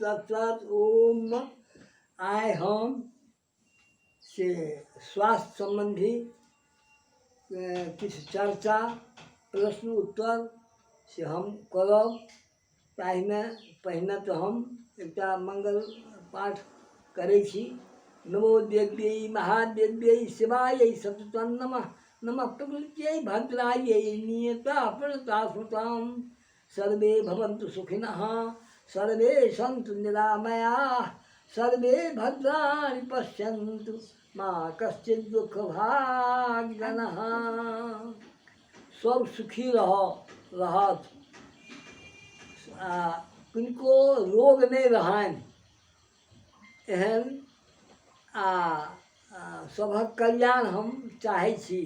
तत्सत ओम। आय हम से स्वास्थ्य संबंधी किछु चर्चा प्रश्न उत्तर से हम करब। पहिने तो हम एकटा मंगल पाठ करै छी। नमो देव्यै महादेव्यै शिवायै सततं नमः। नमः प्रकृत्यै भद्रायै नियता प्रदास्मतां। सर्वे भवन्तु सुखिनः सर्वे सन्तु निरामयाः सर्वे भद्राणि पश्यन्तु मा कश्चित् दुःखभाग् जनः। सब सुखी रहत किनको रोग नहीं रहन। एहन सभक कल्याण हम चाहै छी,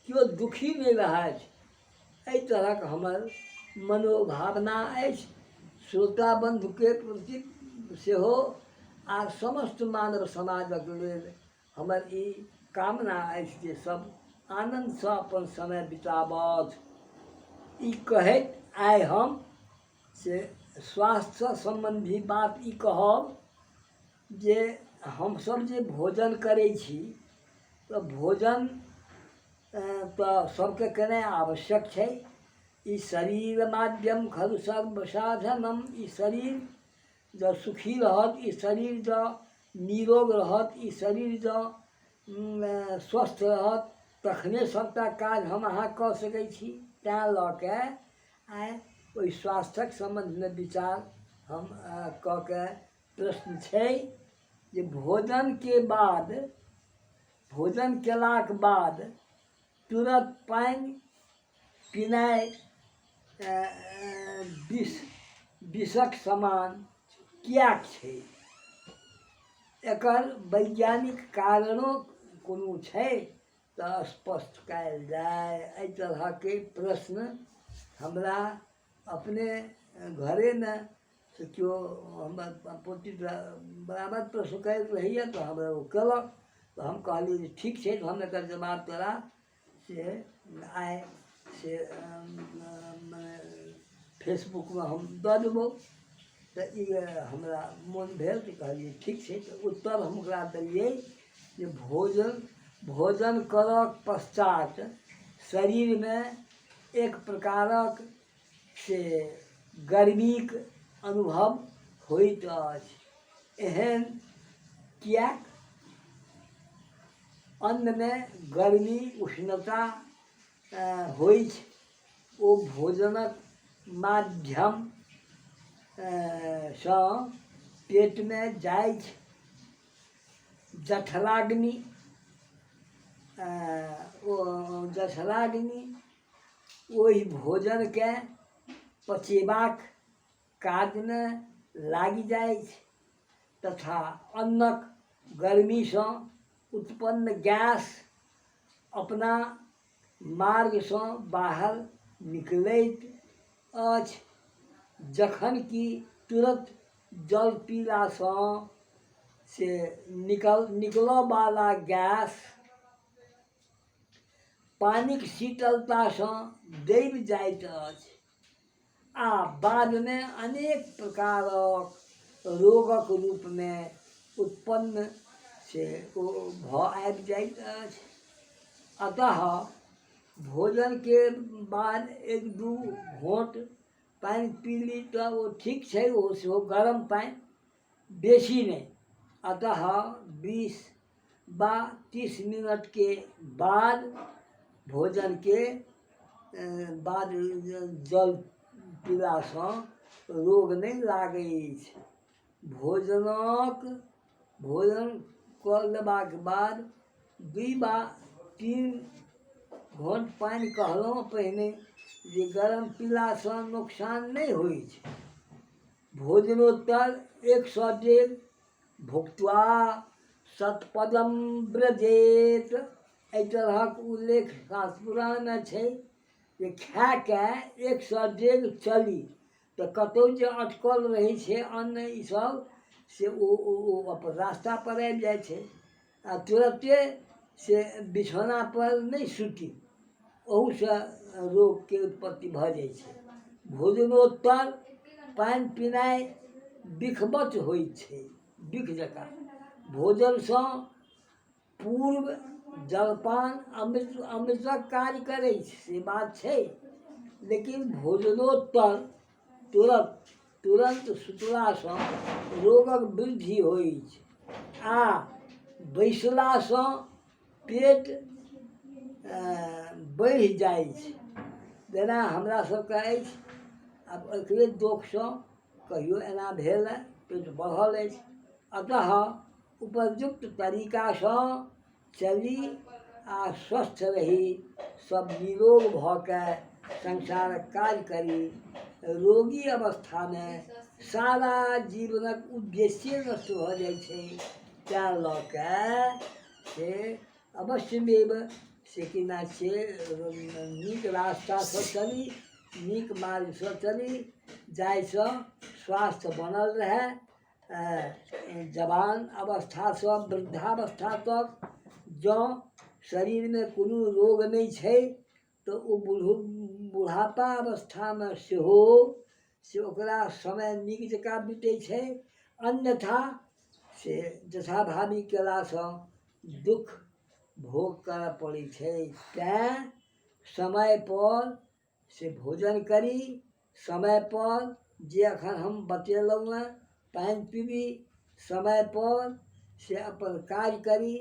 केओ दुखी नहीं रहत। एहि तरहक हमर मनोभावना अछि। श्रोता बंधु के प्रति सेहो आ समस्त मानव समाजक लेल हमर ई कामना अछि जे सब आनंद से अपन समय बिताबथ। ई कहैत आइ हम से स्वास्थ्य संबंधी बात ई कहब जे हमसब जे भोजन करै छी तो भोजन तो सबके केनाइ आवश्यक छै। ई शरीर माध्यम खलु सर्व साधनम। ई शरीर जँ सुखी रहत, ई शरीर जँ निरोग रहत, ई शरीर जँ स्वस्थ रहत तखने सबटा काज हम अहाँ कऽ सकै छी। तैँ लऽ के आइ ओहि स्वास्थ्यक सम्बन्धमे विचार हम कऽ के प्रश्न छै जे भोजन केलाक बाद तुरंत पानि पीनाइ विषक समान किएक छै? एकर वैज्ञानिक कारणो कोनो छै तऽ स्पष्ट कयल जाय। एहि तरहके प्रश्न हमरा अपने घरे में से केओ हमर पोती बराबर प्रश्न करैत रहैए तऽ हमरा ओ केलक तऽ हम कहलिए जे ठीक छै, हम एकर जवाब तोरा से आइ से फेसबुक में हम दऽ देबौ। तऽ ई हमरा मोन भेल तऽ कहलिए ठीक छै। तऽ उत्तर हम ओकरा देलिए जे भोजन करक पश्चात शरीर में एक प्रकारक से गर्मीक अनुभव होइत अछि। एहन किएक? अन्न में गर्मी उष्णता होइ छै। ओ भोजनक माध्यम सँ पेट में जाइ छै। जठराग्नि ओहि भोजन के पचेबाक काज में लागि जाइ छै तथा अन्नक गर्मी सँ उत्पन्न गैस अपना मार्ग सँ बाहर निकलैत अछि, जखन कि तुरंत जल पीला सँ से निकलऽ वाला गैस पानिक शीतलता सँ दबि जाइत अछि आ बाद में अनेक प्रकारक रोगक रूप में उत्पन्न से आबि जाइत अछि। अतः भोजन के बाद एक दू घोंट पानि पी ली तऽ ओ ठीक छै। ओ सेहो गरम पानि, बेसी नहीं। अतः 20 वा 30 मिनट के बाद भोजन के बाद जल पीला सँ रोग नहीं लागै छै। भोजन कऽ लेबाक बाद 2 वा 3 घोंट पानि कहलहुँ पहिने जे गरम पीला सँ नुकसान नहीं होइ छै। भोजनोत्तर 100 डेग भुक्त्वा शतपदम व्रजेत। एहि तरहक उल्लेख शास्त्र पुराण में छै जे खा के 100 डेग चली तऽ कतौ जे अटकल रहै छै अन्न ई सब से ओ अपन रास्ता पर आबि जाइ छै आ तुरंते से बिछौना पर नहीं सुती, ओहू से रोग के उत्पत्ति भऽ जाइ छै। भोजनोत्तर पानि पीनाइ बिखबच होइ छै, बिख जकाँ। भोजनसँ पूर्व जलपान अमृतक कार्य करै छै, से बात छै। लेकिन भोजनोत्तर तुरंत सुतलासँ रोगक वृद्धि होइत छै आ बैसलासँ पेट बढ़ि जाइ छै। जेना हमरा सबके अछि, आब एकरे दोखसँ कहियो एना भेल पेट बढ़ल अछि, अतः उपयुक्त तरीकासँ चली आ स्वस्थ रही, सब निरोग भऽ कऽ संसारक काज करी। रोगी अवस्थामे सारा जीवनक उद्देश्ये नष्ट भऽ जाइ छै। तैँ लऽ कऽ से अवश्यमेव से कि ना से नीक रास्तासँ चली, नीक मार्गसँ चली, जाहिसँ स्वास्थ्य बनल रहै। जवान अवस्थासँ वृद्धावस्था तक जँ शरीरमे कोनो रोग नहि छै तऽ ओ बुढ़ापा अवस्थामे सेहो से ओकरा समय नीक जकाँ बीतै छै। अन्यथा से जथाभावी कयलासँ दुख भोग करऽ पड़ै छै। तैँ समयपर से भोजन करी, समयपर जे एखन हम बतेलहुँ हेँ पानि पीबी, समयपर से अपन काज करी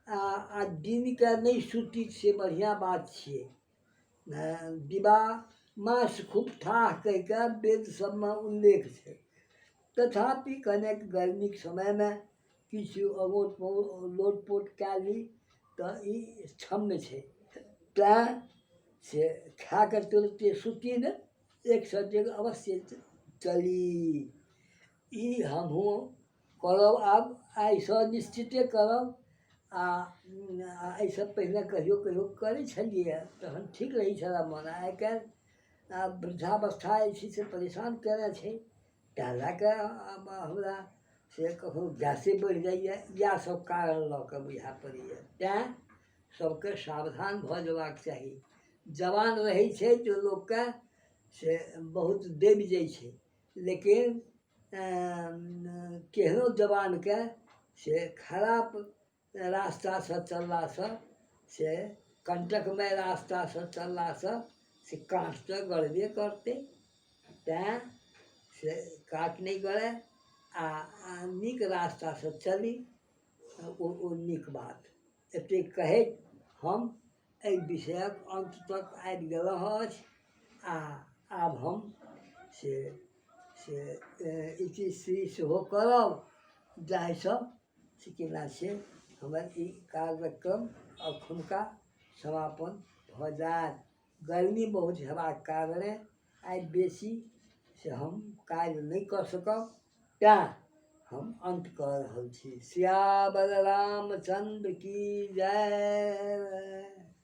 आ दिनके नहि सुती से बढ़िआँ बात छियै। विवाह मास खूब ठाह कहिके वेद सबमे उल्लेख छै। तथापि कनेक गर्मीके समयमे किछु लोटपोट कए ली तऽ ई क्षम्य छै। तैँ से खा कऽ तुरते सुती नहि, एक सजग अवश्य चली। ई हमहूँ करब, आब आइसँ निश्चिते करब। आ एहिसँ पहिने कहियो कहियो करै छलियै तहन ठीक रहै छलै मोन। आइ काल्हि वृद्धावस्था जे छै से परेशान कयने छै, तैँ लए कऽ आब हमरा से कखनो गैसे बढ़ि जाइए, इएह सब कारण लऽ कऽ बुझा पड़ैए। तैँ सबके सावधान भऽ जेबाक चाही। जवान रहै छै तऽ लोकके से बहुत दबि जाइ छै, लेकिन केहनो जवानके से खराब रास्तासँ चललासँ, से कंटकमय रास्तासँ चललासँ से काँट तऽ गड़बे करतै। तैँ से काट नहि गड़य आ नीक रास्तासँ चली, ओ नीक बात। एतेक कहैत हम एहि विषयक अंत तक आबि गेलहुँ अछि आ आब हम से इतिश्री सेहो करब, जाहिसँ से कि ना से हमर ई कार्यक्रम एखुनका समापन भऽ जायत। गर्मी बहुत हेबाक कारणे आइ बेसी से हम काज नहि कऽ सकब, तैँ हम अंत कऽ रहल छी। सियावर रामचंद्र की जय।